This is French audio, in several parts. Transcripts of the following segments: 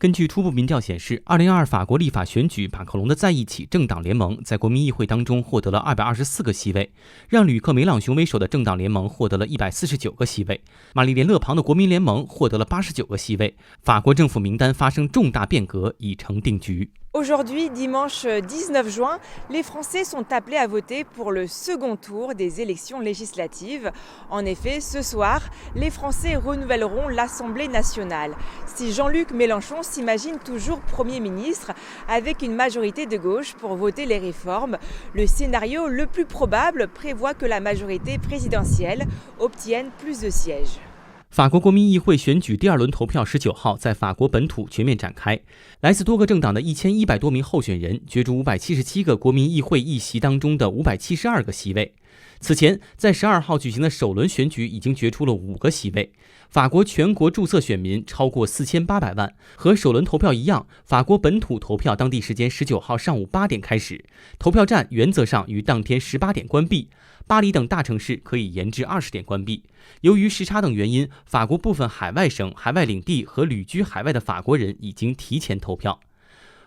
根据初步民调显示，2022法国立法选举，马克龙的在一起政党联盟在国民议会当中获得了224个席位，让吕克·梅朗雄为首的政党联盟获得了149个席位，玛丽莲·勒庞的国民联盟获得了89个席位。法国政府名单发生重大变革，已成定局。Aujourd'hui, dimanche 19 juin, les Français sont appelés à voter pour le second tour des élections législatives. En effet, ce soir, les Français renouvelleront l'Assemblée nationale. Si Jean-Luc Mélenchon s'imagine toujours Premier ministre avec une majorité de gauche pour voter les réformes, le scénario le plus probable prévoit que la majorité présidentielle obtienne plus de sièges. 法国国民议会选举第二轮投票19号在法国本土全面展开，来自多个政党的1100多名候选人角逐577个国民议会议席当中的572个席位。此前，在12号举行的首轮选举已经决出了5个席位。法国全国注册选民超过4800万，和首轮投票一样，法国本土投票当地时间19号上午8点开始，投票站原则上于当天18点关闭，巴黎等大城市可以延至20点关闭。由于时差等原因，法国部分海外省、海外领地和旅居海外的法国人已经提前投票。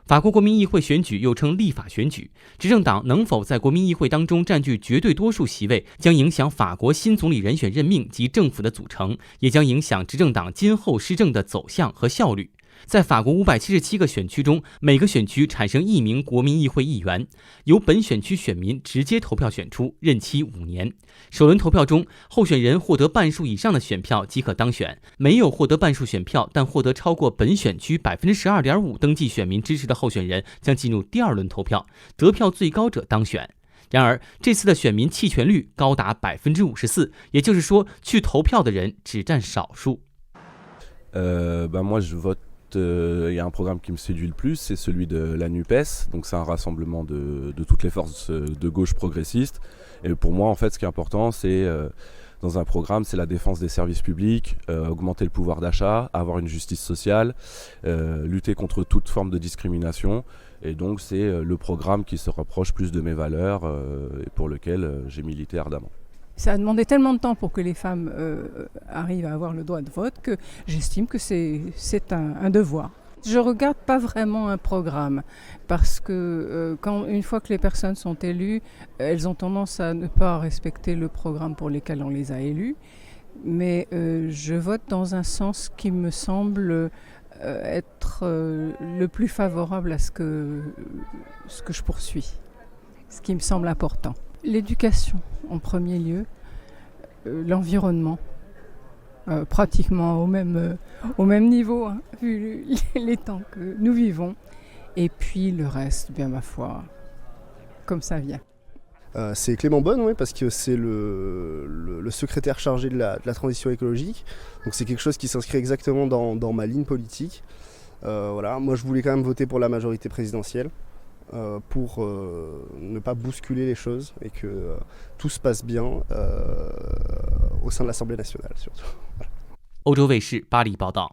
法国国民议会选举又称立法选举，执政党能否在国民议会当中占据绝对多数席位，将影响法国新总理人选任命及政府的组成，也将影响执政党今后施政的走向和效率。在法国577个选区中，每个选区产生1名国民议会议员，由本选区选民直接投票选出，任期5年。首轮投票中，候选人获得半数以上的选票即可当选，没有获得半数选票但获得超过本选区12.5%登记选民支持的候选人将进入第二轮投票，得票最高者当选。然而，这次的选民弃权率高达54%，也就是说，去投票的人只占少数。moi je vote. Il y a un programme qui me séduit le plus, c'est celui de la NUPES, donc c'est un rassemblement de toutes les forces de gauche progressistes. Et pour moi, en fait, ce qui est important, c'est dans un programme, c'est la défense des services publics, augmenter le pouvoir d'achat, avoir une justice sociale, lutter contre toute forme de discrimination. Et donc, c'est le programme qui se rapproche plus de mes valeurs et pour lequel j'ai milité ardemment. Ça a demandé tellement de temps pour que les femmes arrivent à avoir le droit de vote que j'estime que c'est un devoir. Je ne regarde pas vraiment un programme parce que une fois que les personnes sont élues, elles ont tendance à ne pas respecter le programme pour lequel on les a élues. Mais je vote dans un sens qui me semble être le plus favorable à ce que je poursuis, ce qui me semble important. L'éducation en premier lieu, l'environnement, pratiquement au même niveau, hein, vu les temps que nous vivons, et puis le reste, bien ma foi, comme ça vient. C'est Clément Beaune, oui, parce que c'est le secrétaire chargé de la transition écologique, donc c'est quelque chose qui s'inscrit exactement dans ma ligne politique. Voilà. Moi je voulais quand même voter pour la majorité présidentielle. Pour ne pas bousculer les choses et que tout se passe bien au sein de l'Assemblée nationale surtout. Voilà. 欧洲卫视巴黎报道。